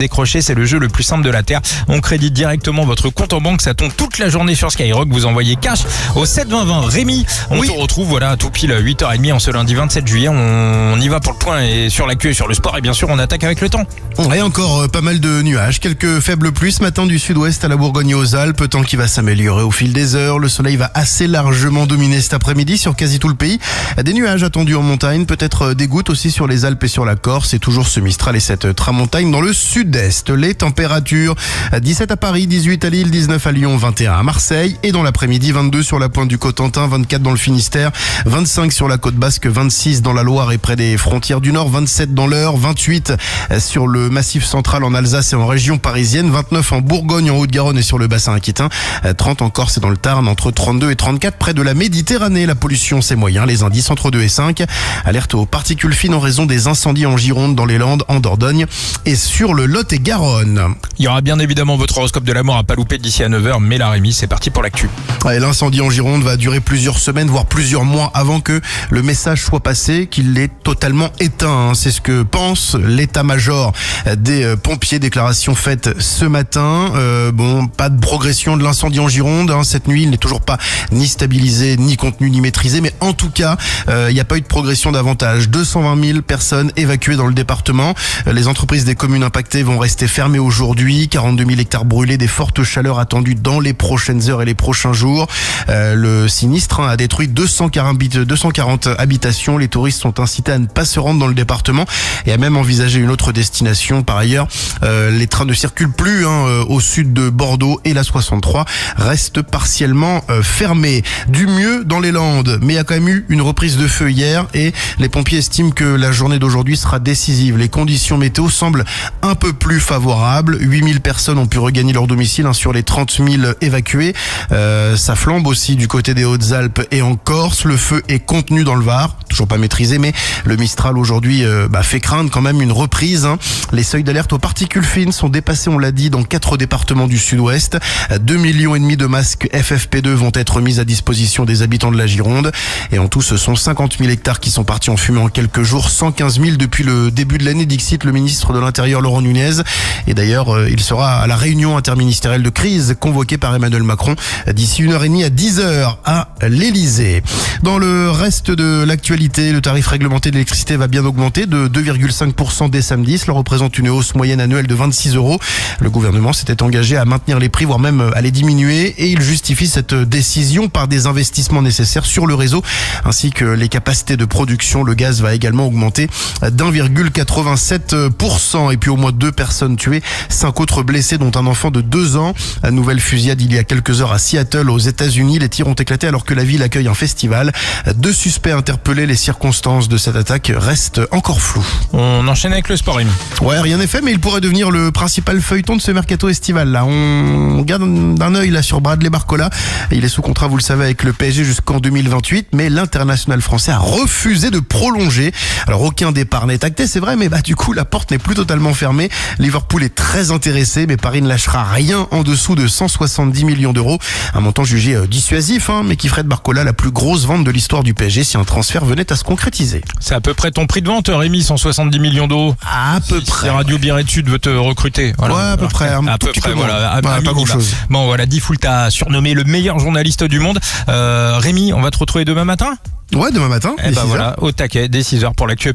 Décrocher, c'est le jeu le plus simple de la Terre. On crédite directement votre compte en banque, ça tombe toute la journée sur Skyrock. Vous envoyez cash au 72020. Rémi, on te retrouve voilà tout pile 8h30 en ce lundi 27 juillet. On y va pour le point et sur l'actu et sur le sport. Et bien sûr, on attaque avec le temps. Et encore pas mal de nuages, quelques faibles pluies ce matin du sud-ouest à la Bourgogne et aux Alpes. Temps qui va s'améliorer au fil des heures. Le soleil va assez largement dominer cet après-midi sur quasi tout le pays. Des nuages attendus en montagne, peut-être des gouttes aussi sur les Alpes et sur la Corse. Et toujours ce Mistral et cette tramontagne dans le sud-est. Les températures 17 à Paris, 18 à Lille, 19 à Lyon, 21 à Marseille. Et dans l'après-midi, 22 sur la pointe du Cotentin, 24 dans le Finistère, 25 sur la côte basque, 26 dans la Loire et près des frontières du Nord, 27 dans l'Eure, 28 sur le massif central en Alsace et en région parisienne, 29 en Bourgogne, en Haute-Garonne et sur le bassin aquitain, 30 en Corse et dans le Tarn, entre 32 et 34 près de la Méditerranée. La pollution, c'est moyen, les indices entre 2 et 5. Alerte aux particules fines en raison des incendies en Gironde, dans les Landes, en Dordogne et sur le Lot-et-Garonne. Il y aura bien évidemment votre horoscope de la mort à pas louper d'ici à 9h. Mais la Rémi, c'est parti pour l'actu. L'incendie en Gironde va durer plusieurs semaines, voire plusieurs mois avant que le message soit passé qu'il est totalement éteint. C'est ce que pense l'état-major des pompiers. Déclaration faite ce matin. Pas de progression de l'incendie en Gironde. Cette nuit, il n'est toujours pas ni stabilisé, ni contenu, ni maîtrisé. Mais en tout cas, il n'y a pas eu de progression davantage. 220 000 personnes évacuées dans le département. Les entreprises des communes impactées vont rester fermées aujourd'hui. 42 000 hectares brûlés, des fortes chaleurs attendues dans les prochaines heures et les prochains jours. Le sinistre a détruit 240 habitations. Les touristes sont incités à ne pas se rendre dans le département et à même envisager une autre destination. Par ailleurs, les trains ne circulent plus au sud de Bordeaux et la 63 reste partiellement fermée. Du mieux dans les Landes, mais il y a quand même eu une reprise de feu hier et les pompiers estiment que la journée d'aujourd'hui sera décisive. Les conditions météo semblent un peu plus favorables. 8000 personnes ont pu regagner leur domicile sur les 30 000 évacués. Ça flambe aussi du côté des Hautes-Alpes et en Corse. Le feu est contenu dans le Var, toujours pas maîtrisé, mais le Mistral aujourd'hui fait craindre quand même une reprise. Les seuils d'alerte aux particules fines sont dépassés, on l'a dit, dans 4 départements du sud-ouest. 2,5 millions de masques FFP2 vont être mis à disposition des habitants de la Gironde. Et en tout, ce sont 50 000 hectares qui sont partis en fumée en quelques jours, 115 000 depuis le début de l'année, dixit le ministre de l'Intérieur Laurent Nunez. Et d'ailleurs, il sera à la réunion interministérielle de crise convoquée par Emmanuel Macron d'ici 1h30 à 10h à l'Elysée. Dans le reste de l'actualité, le tarif réglementé de l'électricité va bien augmenter de 2,5% dès samedi. Cela représente une hausse moyenne annuelle de 26 €. Le gouvernement s'était engagé à maintenir les prix, voire même à les diminuer. Et il justifie cette décision par des investissements nécessaires sur le réseau ainsi que les capacités de production. Le gaz va également augmenter d'1,87%. Et puis au moins 2 personnes tuées, 5 autres blessés dont un enfant de 2 ans. Nouvelle fusillade il y a quelques heures à Seattle aux États-Unis. Les tirs ont éclaté alors que la ville accueille un festival. 2 suspects interpellés. Les circonstances de cette attaque restent encore floues. On enchaîne avec le sport, Rémi. Ouais, rien n'est fait, mais il pourrait devenir le principal feuilleton de ce mercato estival. Là, on garde d'un œil là sur Bradley Barcola. Il est sous contrat, vous le savez, avec le PSG jusqu'en 2028, mais l'international français a refusé de prolonger. Alors aucun départ n'est acté, c'est vrai, mais du coup la porte n'est plus totalement fermée. Liverpool est très intéressé, mais Paris ne lâchera rien en dessous de 170 millions d'euros. Un montant jugé dissuasif, mais qui ferait de Barcola la plus grosse vente de l'histoire du PSG si un transfert venait à se concrétiser. C'est à peu près ton prix de vente, Rémi, 170 millions d'euros. À peu près. Si Radio Biret Sud veut te recruter. Voilà. Ouais, à peu près. À peu près, voilà. Pas grand-chose. Bon, voilà, Diffoul t'a surnommé le meilleur journaliste du monde. Rémi, on va te retrouver demain matin. Ouais, demain matin. Et voilà, au taquet, dès 6h pour l'actu.